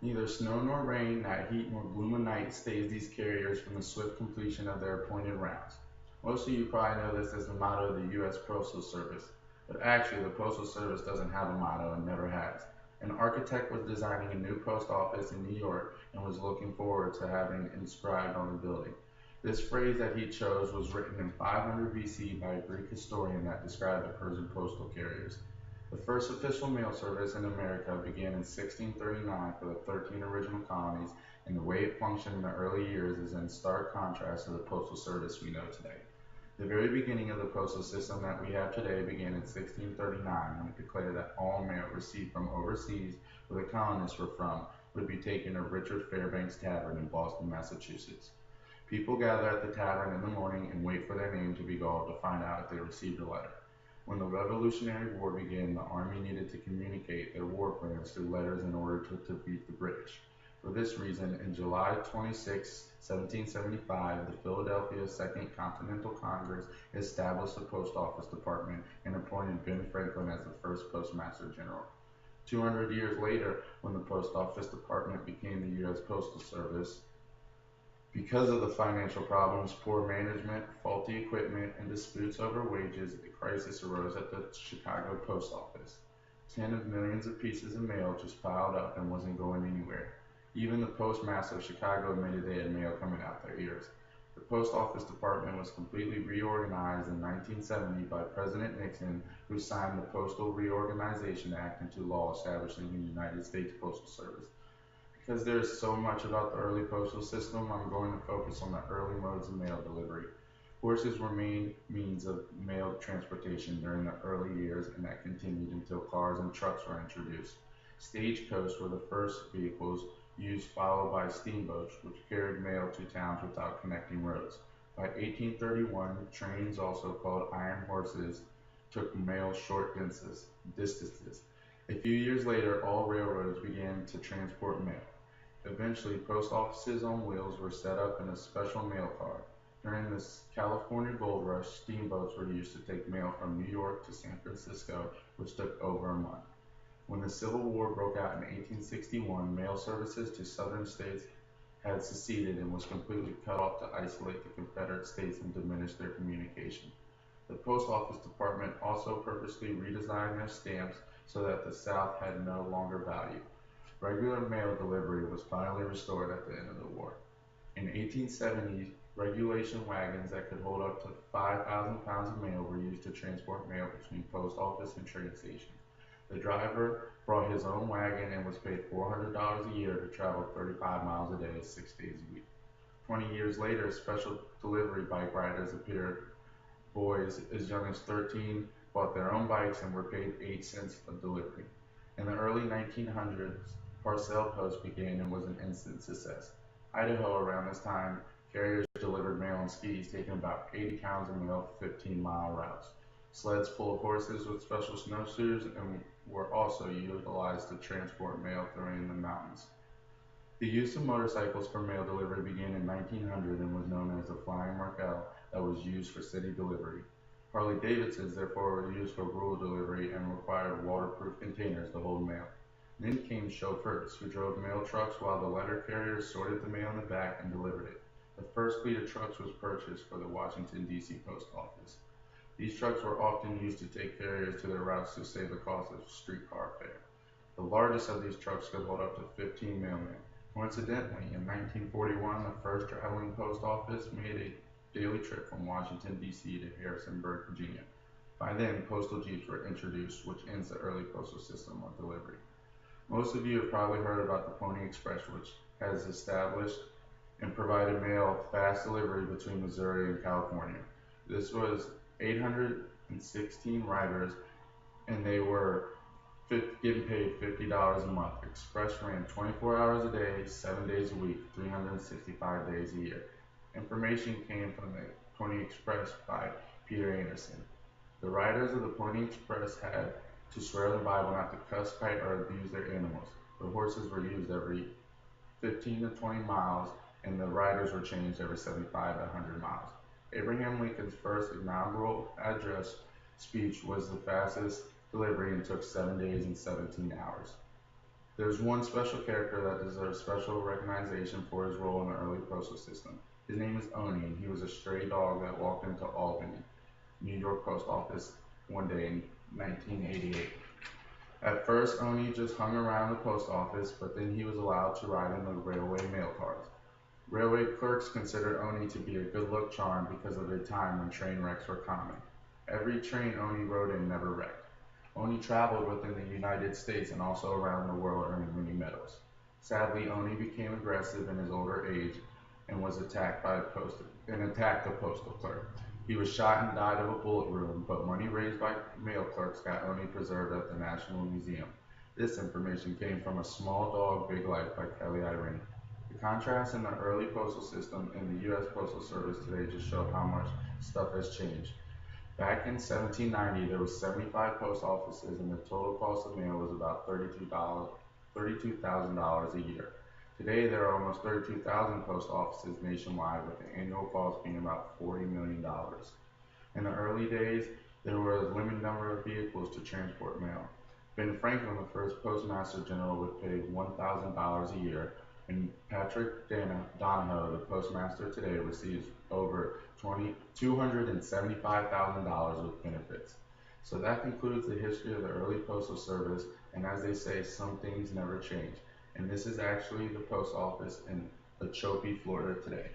Neither snow nor rain, night heat nor gloom of night stays these carriers from the swift completion of their appointed rounds. Most of you probably know this as the motto of the U.S. Postal Service, but actually the Postal Service doesn't have a motto and never has. An architect was designing a new post office in New York and was looking forward to having it inscribed on the building. This phrase that he chose was written in 500 BC by a Greek historian that described the Persian postal carriers. The first official mail service in America began in 1639 for the 13 original colonies, and the way it functioned in the early years is in stark contrast to the postal service we know today. The very beginning of the postal system that we have today began in 1639 when it declared that all mail received from overseas, where the colonists were from, would be taken to Richard Fairbank's Tavern in Boston, Massachusetts. People gather at the tavern in the morning and wait for their name to be called to find out if they received a letter. When the Revolutionary War began, the army needed to communicate their war plans through letters in order to defeat the British. For this reason, in July 26, 1775, the Philadelphia Second Continental Congress established the Post Office Department and appointed Ben Franklin as the first Postmaster General. 200 years later, when the Post Office Department became the U.S. Postal Service, because of the financial problems, poor management, faulty equipment, and disputes over wages, a crisis arose at the Chicago Post Office. 10 of millions of pieces of mail just piled up and wasn't going anywhere. Even the postmaster of Chicago admitted they had mail coming out their ears. The Post Office Department was completely reorganized in 1970 by President Nixon, who signed the Postal Reorganization Act into law establishing the United States Postal Service. Because there's so much about the early postal system, I'm going to focus on the early modes of mail delivery. Horses were main means of mail transportation during the early years, and that continued until cars and trucks were introduced. Stagecoaches were the first vehicles used, followed by steamboats, which carried mail to towns without connecting roads. By 1831, trains, also called iron horses, took mail short distances. A few years later, all railroads began to transport mail. Eventually, post offices on wheels were set up in a special mail car. During the California Gold Rush, steamboats were used to take mail from New York to San Francisco, which took over a month. When the Civil War broke out in 1861, mail services to southern states had seceded and was completely cut off to isolate the Confederate states and diminish their communication. The Post Office Department also purposely redesigned their stamps so that the South had no longer value. Regular mail delivery was finally restored at the end of the war. In 1870, regulation wagons that could hold up to 5,000 pounds of mail were used to transport mail between post office and train stations. The driver brought his own wagon and was paid $400 a year to travel 35 miles a day, 6 days a week. 20 years later, special delivery bike riders appeared. Boys as young as 13 bought their own bikes and were paid 8 cents a delivery. In the early 1900s, parcel post began and was an instant success. Idaho around this time, carriers delivered mail on skis, taking about 80 pounds of mail 15-mile routes. Sleds full of horses with special snowshoes and were also utilized to transport mail through the mountains. The use of motorcycles for mail delivery began in 1900 and was known as the Flying Markel that was used for city delivery. Harley Davidsons therefore were used for rural delivery and required waterproof containers to hold mail. Then came chauffeurs, who drove mail trucks while the letter carriers sorted the mail in the back and delivered it. The first fleet of trucks was purchased for the Washington, D.C. Post Office. These trucks were often used to take carriers to their routes to save the cost of streetcar fare. The largest of these trucks could hold up to 15 mailmen. Coincidentally, in 1941, the first traveling post office made a daily trip from Washington, D.C. to Harrisonburg, Virginia. By then, postal jeeps were introduced, which ends the early postal system of delivery. Most of you have probably heard about the Pony Express, which has established and provided mail fast delivery between Missouri and California. This was 816 riders, and they were getting paid $50 a month. Express ran 24 hours a day, 7 days a week, 365 days a year. Information came from the Pony Express by Peter Anderson. The riders of the Pony Express had to swear the Bible not to cuss, fight, or abuse their animals. The horses were used every 15 to 20 miles, and the riders were changed every 75 to 100 miles. Abraham Lincoln's first inaugural address speech was the fastest delivery and took 7 days and 17 hours. There's one special character that deserves special recognition for his role in the early postal system. His name is Oni, and he was a stray dog that walked into Albany, New York post office one day in 1988. At first, Oni just hung around the post office, but then he was allowed to ride in the railway mail cars. Railway clerks considered Oni to be a good luck charm because of a time when train wrecks were common. Every train Oni rode in never wrecked. Oni traveled within the United States and also around the world, earning many medals. Sadly, Oni became aggressive in his older age and was attacked by and attacked a postal clerk. He was shot and died of a bullet wound, but money raised by mail clerks got Oni preserved at the National Museum. This information came from A Small Dog, Big Life by Kelly Irene. The contrast in the early postal system and the U.S. Postal Service today just show how much stuff has changed. Back in 1790, there was 75 post offices, and the total cost of mail was about $32,000 a year. Today, there are almost 32,000 post offices nationwide, with the annual cost being about $40 million. In the early days, there were a limited number of vehicles to transport mail. Ben Franklin, the first postmaster general, would pay $1,000 a year, and Patrick Donahoe, the postmaster today, receives over $275,000 with benefits. So that concludes the history of the early postal service, and as they say, some things never change. And this is actually the post office in Okeechobee, Florida today.